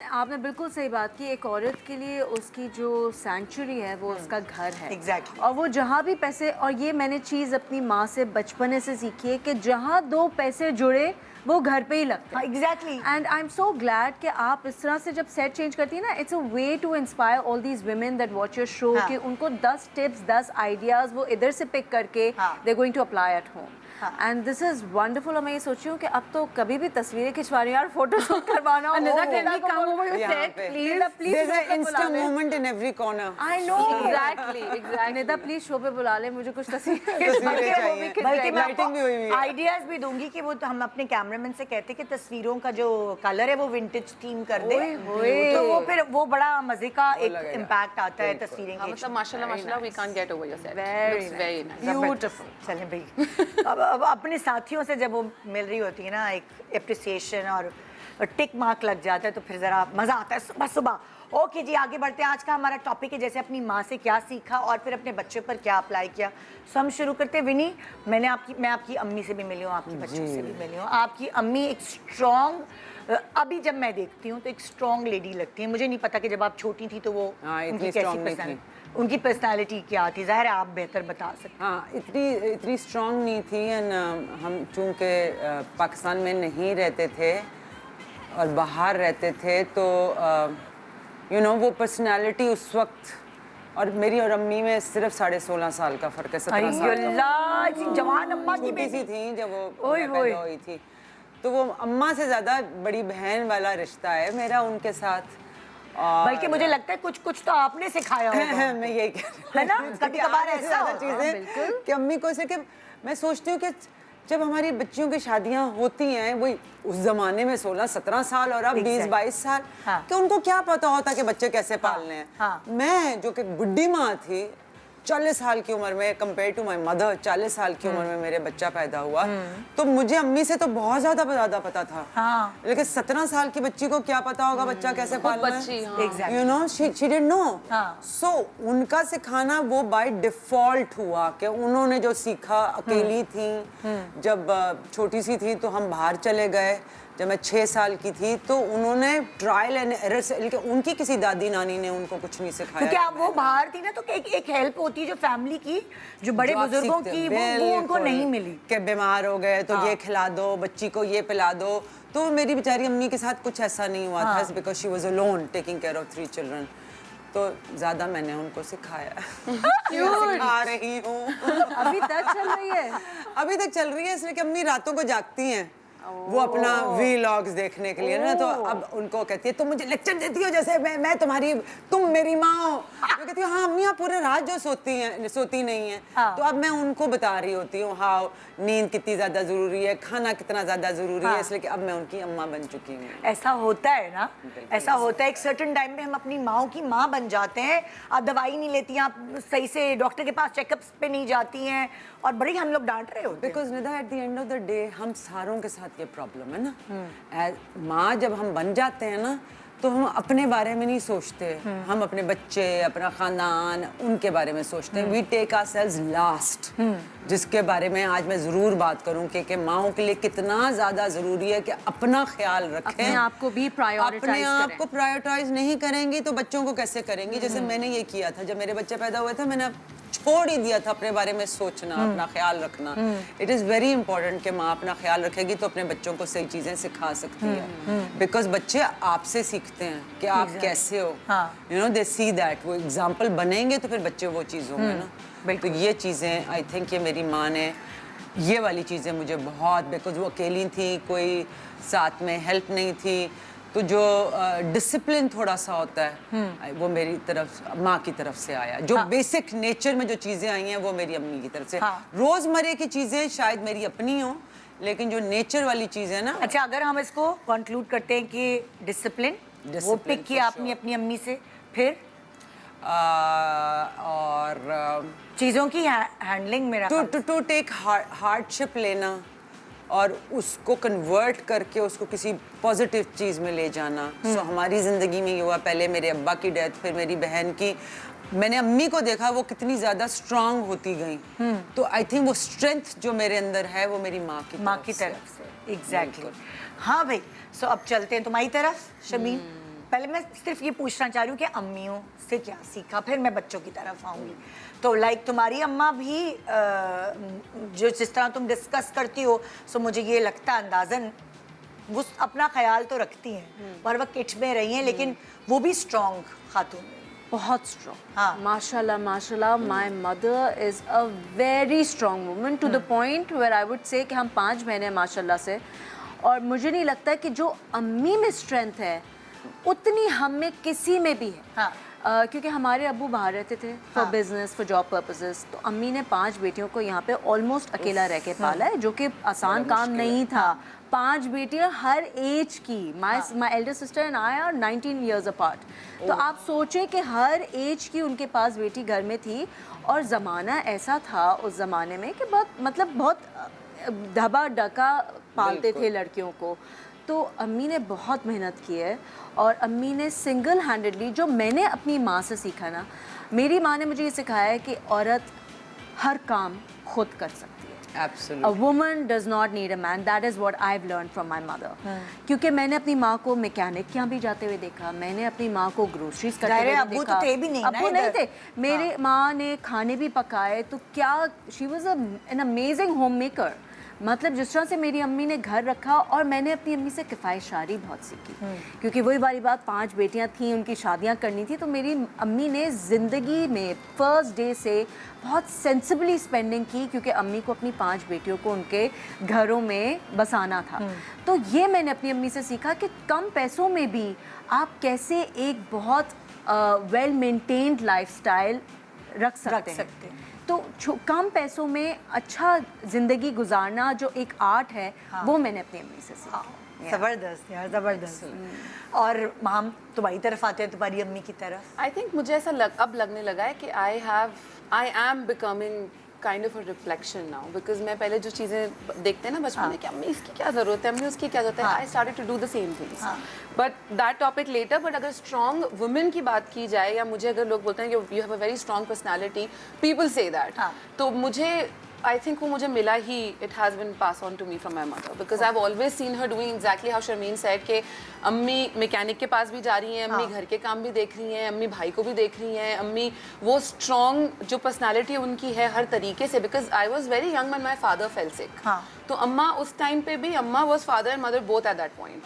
आपने बिल्कुल सही बात की। एक औरत के लिए उसकी जो सैंक्चुरी है वो उसका घर है। Exactly. और वो जहाँ भी पैसे, और ये मैंने चीज़ अपनी माँ से बचपने से सीखी है कि जहाँ दो पैसे जुड़े वो घर पे ही लगते हैं। Exactly. And I am so glad कि आप इस तरह से जब सेट चेंज करती है ना, it's a way to inspire all these women that watch your show हाँ. कि उनको 10 टिप्स 10 आइडियाज़ वो इधर से पिक करके हाँ. They going to apply at home. हाँ. And this is wonderful. और मैं ये सोच रही हूँ कि अब तो कभी भी तस्वीरें खिंचवा रही हूँ यार, फोटो शूट करवाना हो। Another can we come over your यहाँ set, पे। please? Please There's an instant moment in every corner. I know Exactly. Nida please show पे बुला ले, मुझे कुछ तस्वीरें तस्वीरें चाहिए। बल्कि मैं Lighting भी हुई हुई है। आइडियाज भी दूंगी कि वो तो हम अपने कैमरामैन से कहते कि तस्वीरों का जो कलर है वो विंटेज थीम कर दे, ओए होए। तो वो फिर वो बड़ा मजे का एक लगेगा। इम्पैक्ट आता है तस्वीरें हाँ, के। मतलब माशाल्लाह we can't get over your set. Very Looks very nice. Beautiful. चलें भाई, अब अपने साथियों से जब वो मिल रही होती है ना, एक एप्रिसिएशन और टिक मार्क लग जाता है तो फिर ज़रा मज़ा आता है सुबह सुबह। ओके जी, आगे बढ़ते हैं। आज का हमारा टॉपिक है जैसे अपनी माँ से क्या सीखा और फिर अपने बच्चों पर क्या अप्लाई किया। सो हम शुरू करते हैं। विनी, मैं आपकी अम्मी से भी मिली हूँ, आपकी बच्चों से भी मिली हूँ। आपकी अम्मी एक स्ट्रॉन्ग, अभी जब मैं देखती हूँ तो एक स्ट्रॉन्ग लेडी लगती है। मुझे नहीं पता कि जब आप छोटी थी तो वो हाँ, इतनी उनकी कैसी strong नहीं पर्सनैलिटी, उनकी पर्सनैलिटी क्या थी, ज़ाहिर है आप बेहतर बता सकते हैं। हाँ, इतनी स्ट्रांग नहीं थी। एंड हम चूँकि पाकिस्तान में नहीं रहते थे और बाहर रहते थे तो यू नो वो पर्सनालिटी उस वक्त, और मेरी और अम्मी में सिर्फ 16.5 साल का फ़र्क है, 17 साल का। अल्लाह जी, जवान अम्मा की छोटी सी बेटी। थी जब वो ओए मैं होए। पैदा हुई थी, तो वो अम्मा से ज़्यादा बड़ी बहन वाला रिश्ता है मेरा उनके साथ। और बल्कि मुझे लगता है कुछ कुछ तो आपने सिखाया होगा। मैं यही कह रही हूँ। है ना? कभी-कभार ऐसी ऐसा ज़्यादा होता है, चीज़ें कि अम्मी को, कि मैं सोचती हूँ कि जब हमारी बच्चियों की शादियाँ होती हैं, वही उस ज़माने में 16-17 साल और अब 20-22 साल, हाँ। कि उनको क्या पता होता कि बच्चे कैसे पालने हैं। हाँ। मैं जो कि बुढ़ी माँ थी, 40 साल की उम्र में, कंपेयर टू माई मदर, 40 साल की उम्र में मेरे बच्चा पैदा हुआ, तो मुझे अम्मी से तो बहुत ज़्यादा पता था। हाँ। लेकिन 17 साल की बच्ची को क्या पता होगा बच्चा कैसे पालना है। बच्ची, हाँ। Exactly. You know, she didn't know. हाँ। So उनका सिखाना वो बाय डिफॉल्ट हुआ कि उन्होंने जो सीखा, अकेली थी, जब छोटी सी थी तो हम बाहर चले गए। जब मैं 6 साल की थी तो उन्होंने ट्रायल एंड एरर से, उनकी किसी दादी नानी ने उनको कुछ नहीं सिखाया। क्योंकि आप वो बाहर थी ना, तो एक हेल्प होती है जो फैमिली की, जो बड़े जो आप बुजुर्गों सीखते की, हो, वो उनको बिल्कुल। नहीं मिली। कि बीमार हो गए तो हाँ। ये खिला दो, बच्ची को ये पिला दो। तो मेरी बेचारी अम्मी के साथ कुछ ऐसा नहीं हुआ था, because she was alone taking care of 3 children. तो ज्यादा मैंने उनको सिखाया। सिखा रही हूँ। अभी तक चल रही है। अभी तक चल रही है, इसलिए कि अम्मी रातों को जागती हैं वो अपना वीलॉग्स देखने के लिए ना, तो अब उनको कहती है तुम मुझे लेक्चर देती हो जैसे मैं तुम्हारी, तुम मेरी माँ हो। तो कहती हूँ हाँ अम्मी, आप पूरे रात जो सोती नहीं है। हाँ। तो अब मैं उनको बता रही होती हूँ हाँ नींद कितनी ज्यादा जरूरी है, खाना कितना ज्यादा जरूरी है, इसलिए कि अब मैं उनकी अम्मा बन चुकी हूँ। ऐसा होता है ना, ऐसा होता है। एक सर्टेन टाइम पे हम अपनी माँ की माँ बन जाते हैं। आप दवाई नहीं लेती हैं, आप सही से डॉक्टर के पास चेकअप्स पे नहीं जाती हैं, और बड़ी हम लोग डांट रहे होते हैं। Because Nida at the end of the day हम सारों के साथ ये प्रॉब्लम है ना, माँ जब हम बन जाते हैं ना तो हम अपने बारे में नहीं सोचते, हम अपने बच्चे, अपना खानदान, उनके बारे में सोचते हैं। वी टेक आवरसेल्व्स लास्ट, जिसके बारे में आज मैं ज़रूर बात करूँ कि माँओं के लिए कितना ज़्यादा ज़रूरी है कि अपना ख्याल रखें, अपने आप को भी प्रायोरिटाइज अपने आप करें। को प्रायोरिटाइज नहीं करेंगी तो बच्चों को कैसे करेंगी। जैसे मैंने ये किया था, जब मेरे बच्चे पैदा हुए थे, मैंने छोड़ ही दिया था अपने बारे में सोचना, अपना ख्याल रखना। इट इज़ वेरी इंपॉर्टेंट कि माँ अपना ख्याल रखेगी तो अपने बच्चों को सही चीज़ें सिखा सकती है, बिकॉज बच्चे आपसे सीखते हैं कि आप कैसे हो। You know, they see that, वो एग्जाम्पल बनेंगे तो फिर बच्चे वो चीज़ होंगे ना। तो ये चीज़ें आई थिंक ये मेरी माँ ने, ये वाली चीज़ें मुझे बहुत, बिकॉज वो अकेली थी, कोई साथ में हेल्प नहीं थी, तो जो डिसिप्लिन थोड़ा सा होता है वो मेरी तरफ, माँ की तरफ से आया। जो बेसिक नेचर में जो चीज़ें आई हैं वो मेरी अम्मी की तरफ से। रोज़मर्रे की चीज़ें शायद मेरी अपनी हों, लेकिन जो नेचर वाली चीज़ है ना। अच्छा, अगर हम इसको कंक्लूड करते हैं कि डिसिप्लिन वो पिक किया आपने अपनी अम्मी से, फिर और चीज़ों की हैंडलिंग मेरा टू टेक हार्डशिप लेना और उसको कन्वर्ट करके उसको किसी पॉजिटिव चीज़ में ले जाना। सो हमारी ज़िंदगी में ये हुआ, पहले मेरे अब्बा की डेथ, फिर मेरी बहन की। मैंने अम्मी को देखा वो कितनी ज़्यादा स्ट्रांग होती गई, तो आई थिंक वो स्ट्रेंथ जो मेरे अंदर है वो मेरी माँ की तरफ से। एग्जैक्टली। हाँ भाई, सो अब चलते हैं तुम्हारी तरफ, शमीम। पहले मैं सिर्फ ये पूछना चाह रही हूँ कि अम्मियों से क्या सीखा, फिर मैं बच्चों की तरफ आऊँगी। तो लाइक तुम्हारी अम्मा भी जो जिस तरह तुम डिस्कस करती हो, सो मुझे ये लगता है अंदाजन वो अपना ख्याल तो रखती हैं और वह किच में रही हैं, लेकिन वो भी स्ट्रॉन्ग खातून हैं। बहुत स्ट्रॉन्ग। हाँ। माशाल्लाह माशाल्लाह, my mother is a very strong woman to the point where I would say कि हम 5 बहनें हैं माशाल्लाह से, और मुझे नहीं लगता कि जो अम्मी में स्ट्रेंथ है उतनी हम में किसी में भी है। हाँ। क्योंकि हमारे अब्बू बाहर रहते थे for business, for job purposes, तो अम्मी ने 5 बेटियों को यहाँ पे ऑलमोस्ट अकेला रह के पाला है, जो कि आसान काम नहीं था। 5 बेटियां हर एज की, my elder sister and I R 19 years apart. तो आप सोचें कि हर एज की उनके पास बेटी घर में थी, और ज़माना ऐसा था उस ज़माने में कि बहुत धबा डका पालते थे लड़कियों को। तो अम्मी ने बहुत मेहनत की है, और अम्मी ने सिंगल हैंडेडली, जो मैंने अपनी माँ से सीखा ना, मेरी माँ ने मुझे ये सिखाया है कि औरत हर काम खुद कर सकती है। Absolutely. A woman does not need a man. That is what I've learned from my mother. क्योंकि मैंने अपनी माँ को मैकेनिक के यहाँ भी जाते हुए देखा, मैंने अपनी माँ को ग्रोसरीज करते हुए देखा। अब्बू तो थे भी नहीं ना अब्बू नहीं इधर। थे। मेरे माँ ने खाने भी पकाए, तो क्या she was an amazing home maker. मतलब जिस तरह से मेरी अम्मी ने घर रखा, और मैंने अपनी अम्मी से किफ़ायत शारी बहुत सीखी, क्योंकि वही वाली बात, 5 बेटियां थीं, उनकी शादियां करनी थी, तो मेरी अम्मी ने ज़िंदगी में फर्स्ट डे से बहुत सेंसिबली स्पेंडिंग की, क्योंकि अम्मी को अपनी 5 बेटियों को उनके घरों में बसाना था। तो ये मैंने अपनी अम्मी से सीखा कि कम पैसों में भी आप कैसे एक बहुत वेल मेंटेन्ड लाइफस्टाइल रख सकते हैं। तो कम पैसों में अच्छा ज़िंदगी गुजारना जो एक आर्ट है, वो मैंने अपनी अम्मी से सीखा। ज़बरदस्त यार, ज़बरदस्त। और माम तुम्हारी तरफ आते हैं, तुम्हारी अम्मी की तरफ। आई थिंक मुझे ऐसा अब लगने लगा है कि I am becoming kind of a reflection now, because मैं पहले जो चीज़ें देखते हैं ना बचपन में कि अम्मी इसकी क्या ज़रूरत है, अम्मी उसकी क्या ज़रूरत है, I started to do the same things, but that topic later. But अगर स्ट्रॉन्ग वुमेन की बात की जाए, या मुझे अगर लोग बोलते हैं कि you have a very strong personality, people say that, तो मुझे आई थिंक वो मुझे मिला ही, it has been pass on to me from my mother, because I have always seen her doing exactly how Sharmeen said कि अम्मी mechanic के पास भी जा रही हैं, अम्मी घर के काम भी देख रही हैं, अम्मी भाई को भी देख रही हैं, अम्मी वो स्ट्रॉन्ग जो पर्सनैलिटी उनकी है हर तरीके से, because I was very young when my father fail सिक। तो अम्मा उस टाइम पे भी, अम्मा was father and mother both at that point,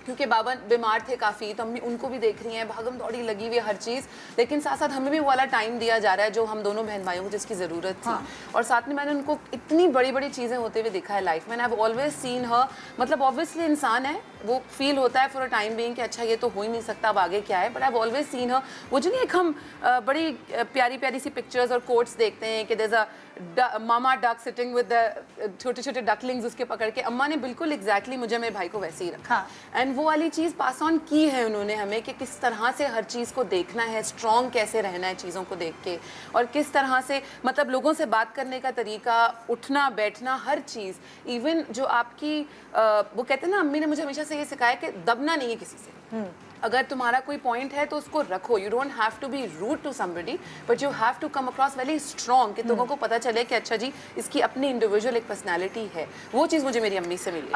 क्योंकि बाबा बीमार थे काफ़ी, तो अम्मी उनको भी देख रही हैं, भागम दौड़ी लगी हुई है हर चीज़, लेकिन साथ साथ हमें भी वो वाला टाइम दिया जा रहा है जो हम दोनों बहन भाइयों को जिसकी ज़रूरत थी। और साथ में मैंने उनको इतनी बड़ी बड़ी चीज़ें होते हुए देखा है लाइफ में। आई हैव ऑलवेज सीन हर, मतलब ऑब्वियसली इंसान है, वो फील होता है फॉर अ टाइम बीइंग कि अच्छा ये तो हो ही नहीं सकता, अब आगे क्या है, but I have always seen हर। वो जो नहीं, एक हम बड़ी प्यारी प्यारी सी पिक्चर्स और कोट्स देखते हैं कि there is a mama duck sitting with the छोटे छोटे डकलिंग्स उसके पकड़ के, अम्मा ने बिल्कुल एग्जैक्टली मुझे मेरे भाई को वैसे ही रखा, एंड वो वाली चीज़ पास ऑन की है उन्होंने हमें कि किस तरह से हर चीज़ को देखना है, स्ट्रॉन्ग कैसे रहना है चीज़ों को देख के, और किस तरह से मतलब लोगों से बात करने का तरीका, उठना बैठना, हर चीज़, इवन जो आपकी वो कहते हैं ना, अम्मी ने मुझे हमेशा से ये सिखाया कि दबना नहीं है किसी से। अगर तुम्हारा कोई पॉइंट है तो उसको रखो, you don't have to be rude to somebody, but you have to come across very strong, कि लोगों को पता चले कि अच्छा जी इसकी अपनी इंडिविजुअल एक पर्सनैलिटी है। वो चीज़ मुझे मेरी अम्मी से मिली।